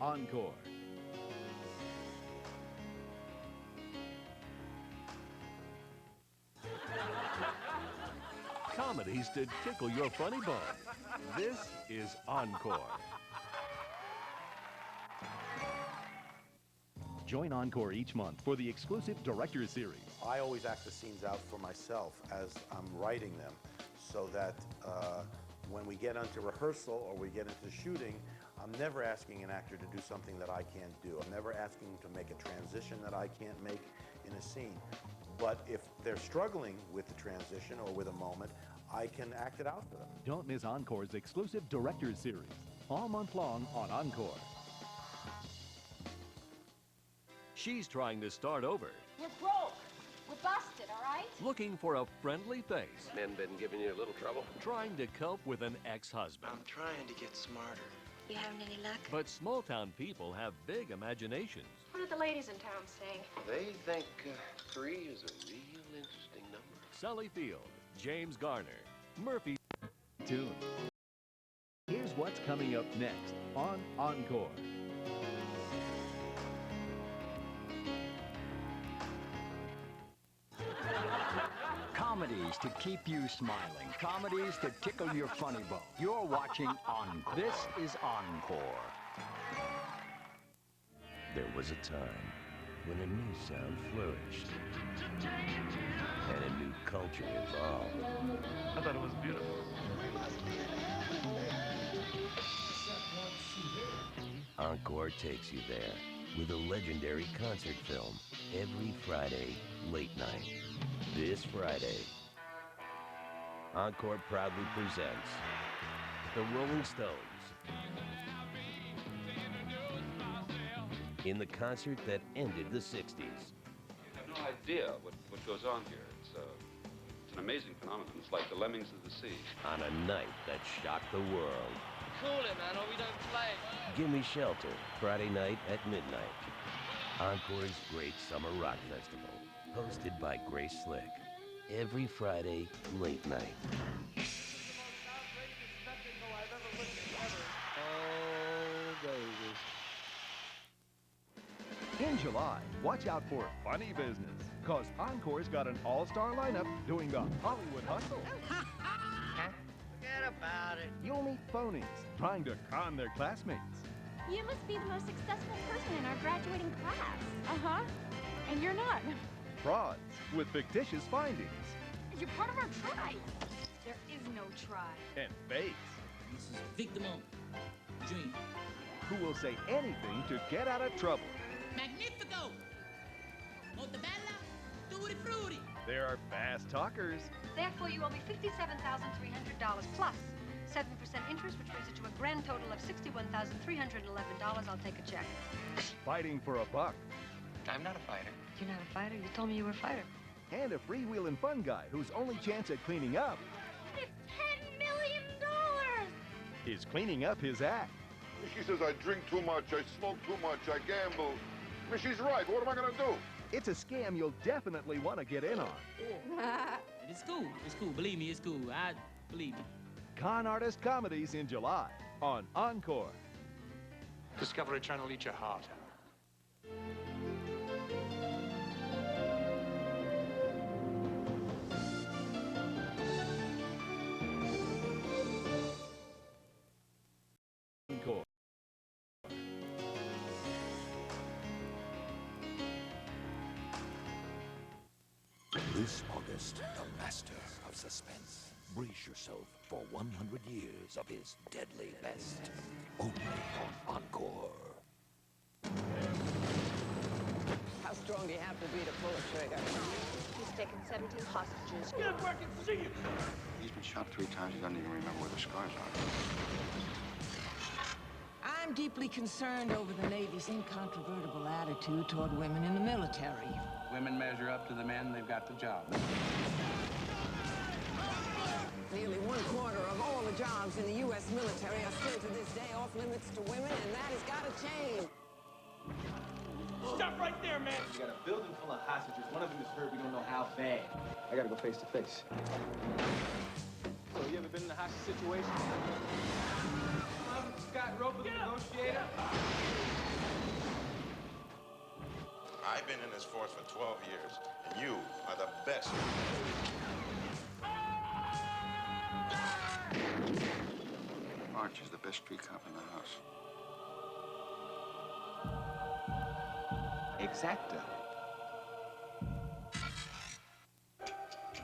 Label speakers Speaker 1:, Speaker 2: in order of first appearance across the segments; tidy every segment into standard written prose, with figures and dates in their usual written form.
Speaker 1: Encore. Comedies to tickle your funny bone. This is Encore. Join Encore each month for the exclusive Director's Series.
Speaker 2: I always act the scenes out for myself as I'm writing them, so that when we get into rehearsal or we get into shooting, I'm never asking an actor to do something that I can't do. I'm never asking them to make a transition that I can't make in a scene. But if they're struggling with the transition or with a moment, I can act it out for them.
Speaker 1: Don't miss Encore's exclusive Director's Series, all month long on Encore. She's trying to start over.
Speaker 3: We're broke. We're busted, all right?
Speaker 1: Looking for a friendly face.
Speaker 4: Men been giving you a little trouble?
Speaker 1: Trying to cope with an ex-husband.
Speaker 4: I'm trying to get smarter.
Speaker 3: You having any luck?
Speaker 1: But small-town people have big imaginations.
Speaker 3: What are the ladies in town saying?
Speaker 4: They think 3 is a real interesting number.
Speaker 1: Sally Field, James Garner, Murphy Tune. Here's what's coming up next on Encore.
Speaker 5: Comedies to keep you smiling. Comedies to tickle your funny bone. You're watching Encore. This is Encore.
Speaker 6: There was a time when a new sound flourished and a new culture evolved.
Speaker 7: I thought it was beautiful.
Speaker 6: Encore takes you there with a legendary concert film every Friday, late night. This Friday, Encore proudly presents the Rolling Stones in the concert that ended the 60s.
Speaker 8: You have no idea what goes on here. It's an amazing phenomenon. It's like the lemmings of the sea.
Speaker 6: On a night that shocked the world.
Speaker 9: Cool it, man, or we don't play.
Speaker 6: Gimme Shelter, Friday night at midnight. Encore's Great Summer Rock Festival, hosted by Grace Slick. Every Friday, late night.
Speaker 1: In July, watch out for funny business, because Encore's got an all-star lineup doing the Hollywood hustle.
Speaker 9: Forget about it.
Speaker 1: You'll meet phonies trying to con their classmates.
Speaker 3: You must be the most successful person in our graduating class. Uh-huh. And you're not.
Speaker 1: Frauds with fictitious findings.
Speaker 3: You're part of our tribe. There is no tribe.
Speaker 1: And fakes.
Speaker 9: This is Victim Dream.
Speaker 1: Who will say anything to get out of trouble.
Speaker 9: Magnifico! Montebella, tutti frutti.
Speaker 1: There are fast talkers.
Speaker 10: Therefore, you owe me $57,300 plus 7% interest, which brings it to a grand total of $61,311. I'll take a check.
Speaker 1: Fighting for a buck.
Speaker 9: I'm not a fighter.
Speaker 10: You're not a fighter? You told me you were a fighter.
Speaker 1: And a freewheeling fun guy whose only chance at cleaning up
Speaker 3: It's $10 million!
Speaker 1: is cleaning up his act.
Speaker 11: She says I drink too much, I smoke too much, I gamble. I mean, she's right. What am I going to do?
Speaker 1: It's a scam you'll definitely want to get in on.
Speaker 9: It's cool. It's cool. Believe me, it's cool. I believe me.
Speaker 1: Con Artist Comedies in July on Encore.
Speaker 7: Discovery Channel, eat your heart out.
Speaker 1: Encore.
Speaker 6: This August, the master of suspense. Brace yourself for 100 years of his deadly best. Only on Encore.
Speaker 12: How strong do you have to be to pull a trigger?
Speaker 3: He's taken 17 hostages.
Speaker 9: Get back and see you.
Speaker 11: He's been shot 3 times. He doesn't even remember where the scars are.
Speaker 12: I'm deeply concerned over the Navy's incontrovertible attitude toward women in the military.
Speaker 7: Women measure up to the men, they've got the job.
Speaker 12: Nearly 1/4 of all the jobs in the U.S. military are still to this day off limits to women, and that has got to change.
Speaker 9: Stop right there, man.
Speaker 7: We got a building full of hostages. One of them is hurt. We don't know how bad. I gotta go face to face. So you ever been in a hostage situation? Scott Roper, the negotiator.
Speaker 13: I've been in this force for 12 years, and you are the best.
Speaker 4: Arch is the best street cop in the house.
Speaker 7: Exacto.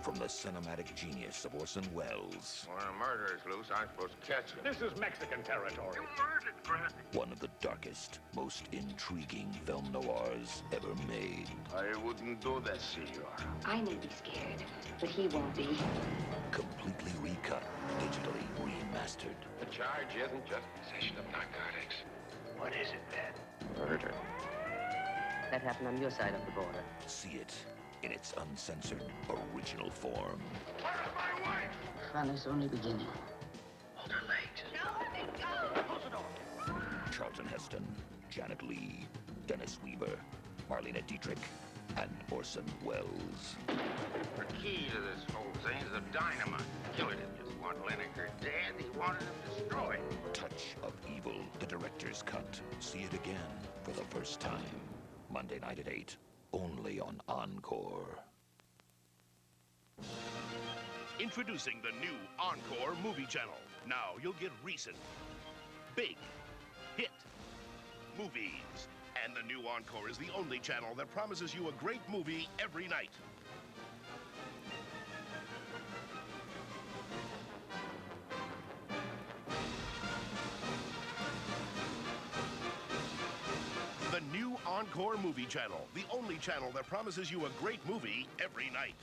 Speaker 6: From the cinematic genius of Orson Welles.
Speaker 13: When a murder is loose, I'm supposed to catch it.
Speaker 14: This is Mexican territory.
Speaker 13: You murdered Grant.
Speaker 6: One of the darkest, most intriguing film noirs ever made.
Speaker 13: I wouldn't do that, senor.
Speaker 15: I may be scared, but he won't be.
Speaker 6: Completely recut, digitally remastered.
Speaker 4: The charge isn't just possession of narcotics.
Speaker 14: What is it, Ben?
Speaker 4: Murder.
Speaker 15: That happened on your side of the border.
Speaker 6: See it in its uncensored original form.
Speaker 13: Where's my wife?
Speaker 15: Fun is only beginning.
Speaker 14: Hold her legs.
Speaker 13: Close the door.
Speaker 6: Charlton Heston, Janet Leigh, Dennis Weaver, Marlena Dietrich, and Orson Welles.
Speaker 13: The key to this whole thing is the dynamite. Killer didn't just want Lineker dead, he wanted him destroyed.
Speaker 6: Touch of Evil, the director's cut. See it again for the first time. Monday night at 8, only on Encore.
Speaker 16: Introducing the new Encore movie channel. Now you'll get recent, big, hit movies. And the new Encore is the only channel that promises you a great movie every night. The new Encore movie channel, the only channel that promises you a great movie every night.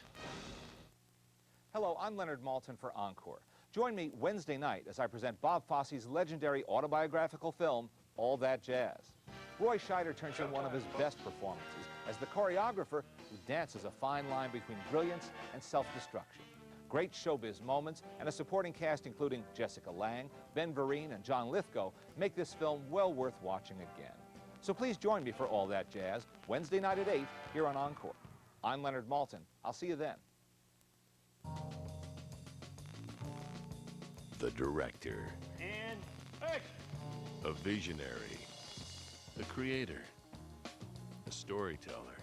Speaker 17: Hello, I'm Leonard Maltin for Encore. Join me Wednesday night as I present Bob Fosse's legendary autobiographical film, All That Jazz. Roy Scheider turns in one of his best performances as the choreographer who dances a fine line between brilliance and self-destruction. Great showbiz moments and a supporting cast including Jessica Lange, Ben Vereen, and John Lithgow make this film well worth watching again. So please join me for All That Jazz, Wednesday night at 8 here on Encore. I'm Leonard Maltin. I'll see you then.
Speaker 18: The director.
Speaker 14: And action.
Speaker 18: A visionary. A creator. A storyteller.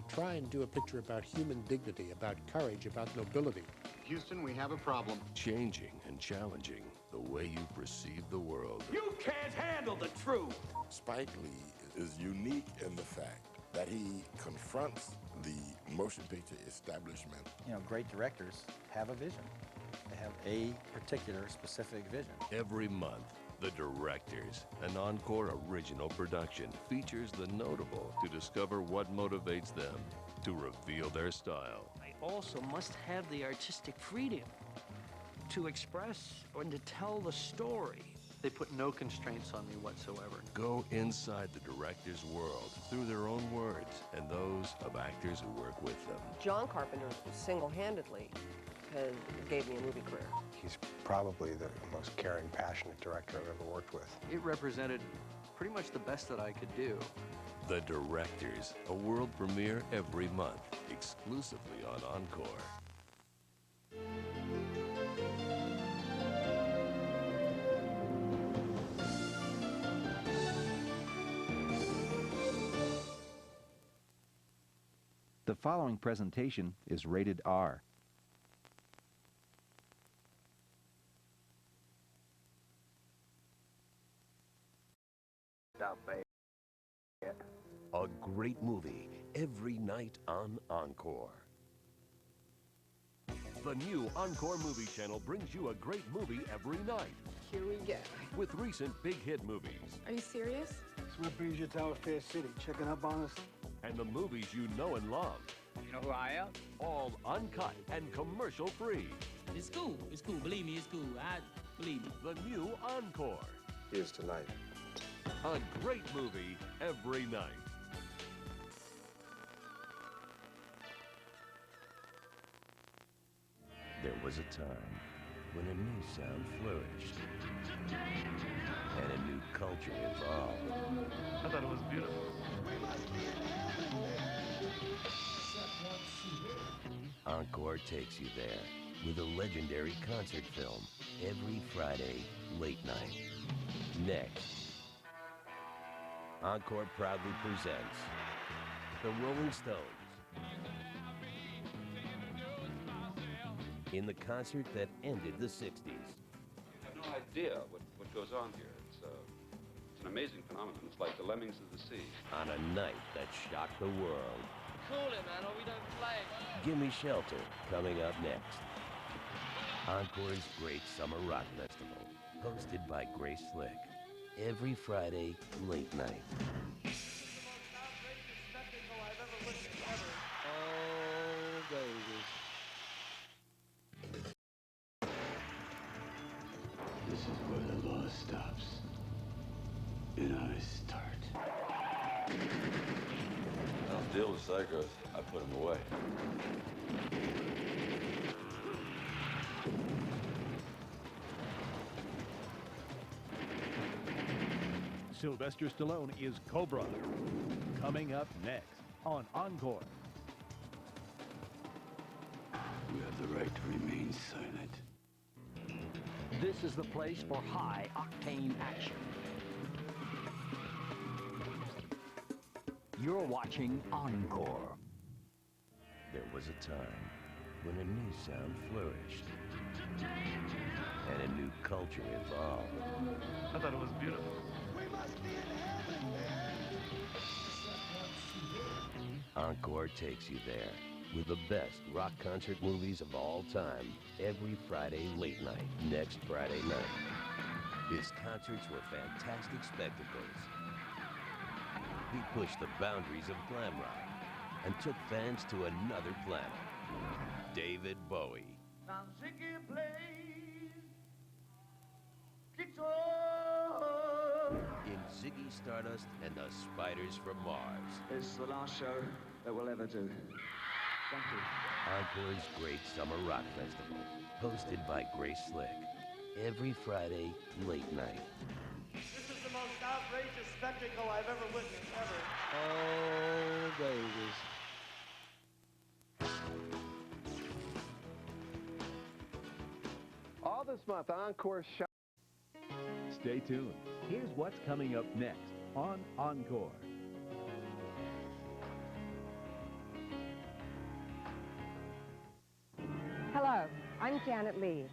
Speaker 19: Try and do a picture about human dignity, about courage, about nobility.
Speaker 14: Houston, we have a problem.
Speaker 18: Changing and challenging the way you perceive the world.
Speaker 14: You can't handle the truth.
Speaker 20: Spike Lee is unique in the fact that he confronts the motion picture establishment.
Speaker 21: You know, great directors have a vision. They have a particular specific vision.
Speaker 18: Every month, The Directors, an Encore original production, features the notable to discover what motivates them to reveal their style.
Speaker 22: I also must have the artistic freedom to express and to tell the story.
Speaker 23: They put no constraints on me whatsoever.
Speaker 18: Go inside the director's world through their own words and those of actors who work with them.
Speaker 24: John Carpenter single-handedly gave me a movie career.
Speaker 25: He's probably the most caring, passionate director I've ever worked with.
Speaker 23: It represented pretty much the best that I could do.
Speaker 18: The Directors, a world premiere every month, exclusively on Encore.
Speaker 26: The following presentation is rated R.
Speaker 27: A great movie every night on Encore.
Speaker 16: The new Encore movie channel brings you a great movie every night.
Speaker 12: Here we go.
Speaker 16: With recent big hit movies.
Speaker 12: Are you serious?
Speaker 28: Sweet Breeze, your town of Fair City. Checking up on us.
Speaker 16: And the movies you know and love.
Speaker 9: You know who I am?
Speaker 16: All uncut and commercial free.
Speaker 9: It's cool. It's cool. Believe me, it's cool. Believe me.
Speaker 16: The new Encore.
Speaker 25: Here's tonight.
Speaker 16: A great movie every night.
Speaker 27: There was a time when a new sound flourished and a new culture evolved.
Speaker 8: I thought it was beautiful.
Speaker 27: Encore takes you there with a legendary concert film every Friday late night. Next, Encore proudly presents the Rolling Stones. In the concert that ended the 60s.
Speaker 8: You have no idea what goes on here. It's an amazing phenomenon. It's like the lemmings of the sea.
Speaker 27: On a night that shocked the world.
Speaker 1: Call it, man, or we don't play.
Speaker 27: Gimme Shelter, coming up next. Encore's Great Summer Rock Festival, hosted by Grace Slick. Every Friday, late night.
Speaker 22: Oh, baby.
Speaker 2: This is where the law stops, and I start.
Speaker 3: I'll deal with psychos. I put them away.
Speaker 4: Sylvester Stallone is Cobra. Coming up next on Encore.
Speaker 2: You have the right to remain silent.
Speaker 22: This is the place for high-octane action. You're watching Encore.
Speaker 27: There was a time when a new sound flourished and a new culture evolved.
Speaker 8: I thought it was beautiful.
Speaker 27: Encore takes you there with the best rock concert movies of all time every Friday late night, next Friday night. His concerts were fantastic spectacles. He pushed the boundaries of glam rock and took fans to another planet. David Bowie. In Ziggy Stardust and the Spiders from Mars.
Speaker 5: It's the last show that we'll ever do. Thank you.
Speaker 27: Encore's Great Summer Rock Festival, hosted by Grace Slick. Every Friday, late night.
Speaker 28: This is the most outrageous spectacle I've ever witnessed, ever.
Speaker 22: Oh, babies.
Speaker 7: All this month, Encore shot.
Speaker 4: Stay tuned. Here's what's coming up next on Encore.
Speaker 10: Hello, I'm Janet Leigh.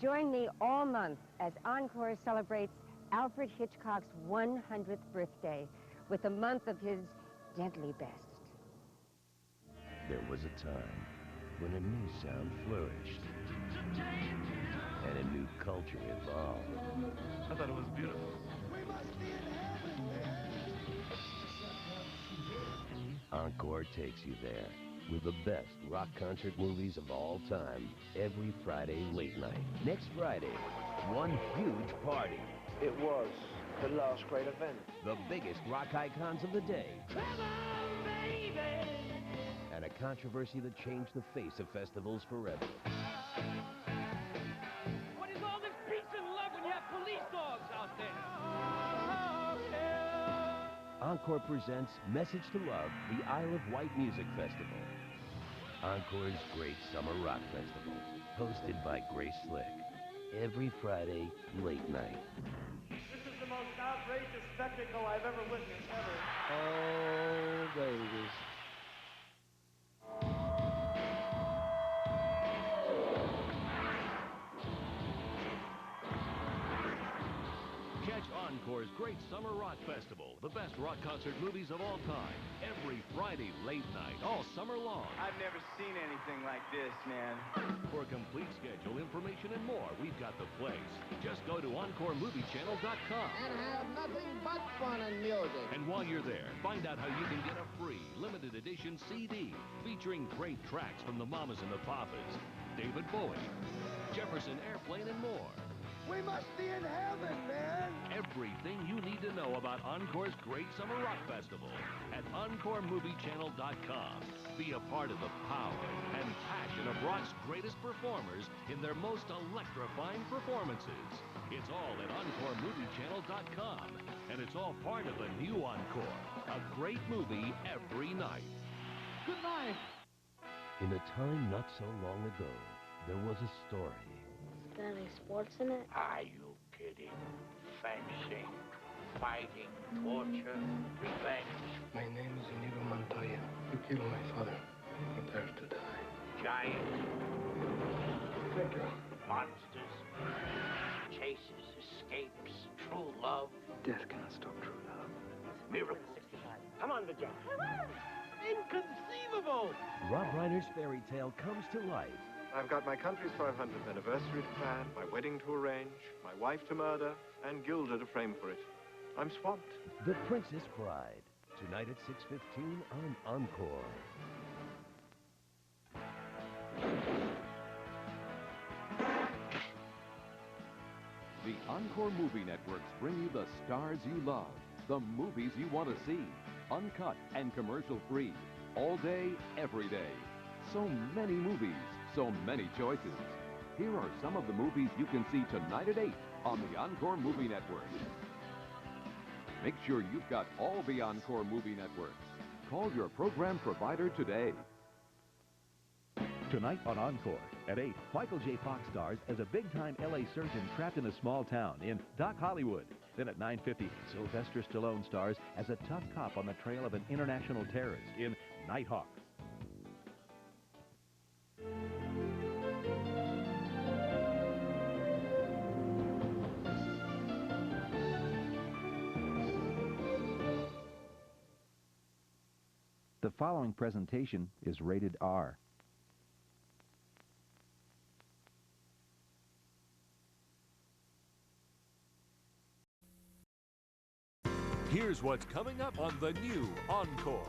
Speaker 10: Join me all month as Encore celebrates Alfred Hitchcock's 100th birthday with a month of his deadly best.
Speaker 27: There was a time when a new sound flourished and a new culture evolved.
Speaker 8: I thought it was beautiful.
Speaker 27: Encore takes you there with the best rock concert movies of all time every Friday late night. Next Friday, one huge party.
Speaker 7: It was the last great event.
Speaker 27: The biggest rock icons of the day.
Speaker 28: Come on, baby!
Speaker 27: And a controversy that changed the face of festivals forever.
Speaker 1: What is all this peace and love when you have police dogs out there?
Speaker 27: Encore presents Message to Love, the Isle of Wight Music Festival. Encore's Great Summer Rock Festival, hosted by Grace Slick. Every Friday, late night.
Speaker 28: This is the most outrageous spectacle I've ever witnessed, ever.
Speaker 22: Oh, babies.
Speaker 4: Catch Encore's Great Summer Rock Festival, the best rock concert movies of all time, every Friday late night, all summer long.
Speaker 28: I've never seen anything like this, man.
Speaker 4: For a complete schedule, information, and more, we've got the place. Just go to EncoreMovieChannel.com.
Speaker 7: And have nothing but fun and music.
Speaker 4: And while you're there, find out how you can get a free, limited edition CD featuring great tracks from the Mamas and the Papas, David Bowie, Jefferson Airplane, and more.
Speaker 28: We must be in heaven, man.
Speaker 4: Everything you need to know about Encore's Great Summer Rock Festival at EncoreMovieChannel.com. Be a part of the power and passion of rock's greatest performers in their most electrifying performances. It's all at EncoreMovieChannel.com, and it's all part of the new Encore, a great movie every night.
Speaker 28: Good night.
Speaker 27: In a time not so long ago, there was a story.
Speaker 11: Got any sports in it?
Speaker 13: Are you kidding? Fencing, fighting, torture, revenge.
Speaker 5: My name is Inigo Montoya. You killed my father. Prepare to die.
Speaker 13: Giant.
Speaker 5: Thank you.
Speaker 13: Monsters. Chases, escapes, true love.
Speaker 5: Death cannot stop true love.
Speaker 13: Miracles.
Speaker 28: Come on, Vijay.
Speaker 1: Inconceivable!
Speaker 27: Rob Reiner's fairy tale comes to life.
Speaker 7: I've got my country's 500th anniversary to plan, my wedding to arrange, my wife to murder, and Gilda to frame for it. I'm swamped.
Speaker 27: The Princess Bride. Tonight at 6:15 on Encore.
Speaker 6: The Encore movie networks bring you the stars you love, the movies you want to see, uncut and commercial-free, all day, every day. So many movies, so many choices. Here are some of the movies you can see tonight at 8 on the Encore Movie Network. Make sure you've got all the Encore movie networks. Call your program provider today.
Speaker 26: Tonight on Encore, at 8, Michael J. Fox stars as a big-time L.A. surgeon trapped in a small town in Doc Hollywood. Then at 9:50, Sylvester Stallone stars as a tough cop on the trail of an international terrorist in Nighthawk. The following presentation is rated R.
Speaker 4: Here's what's coming up on the new Encore.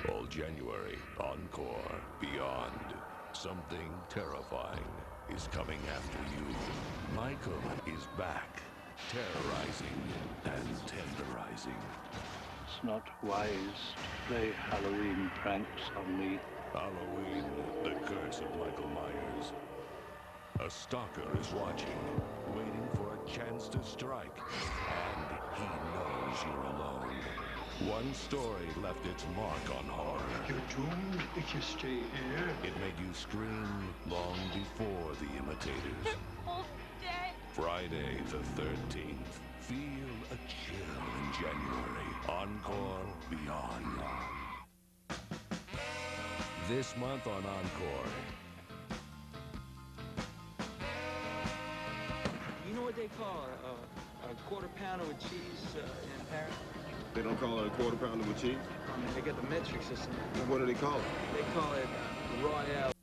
Speaker 18: All January, Encore, Beyond. Something terrifying is coming after you. Michael is back, terrorizing and tenderizing.
Speaker 5: It's not wise to play Halloween pranks on me.
Speaker 18: Halloween, the curse of Michael Myers. A stalker is watching, waiting for a chance to strike, and he knows you're alone. One story left its mark on horror.
Speaker 5: You're doomed if you stay here.
Speaker 18: It made you scream long before the imitators. Friday the 13th. Feel a chill in January. Encore Beyond. This month on Encore.
Speaker 22: You know what they call a quarter pounder with cheese in Paris?
Speaker 11: They don't call it a quarter pounder with cheese?
Speaker 22: I mean, they got the metric system.
Speaker 11: What do they call it?
Speaker 22: They call it Royale.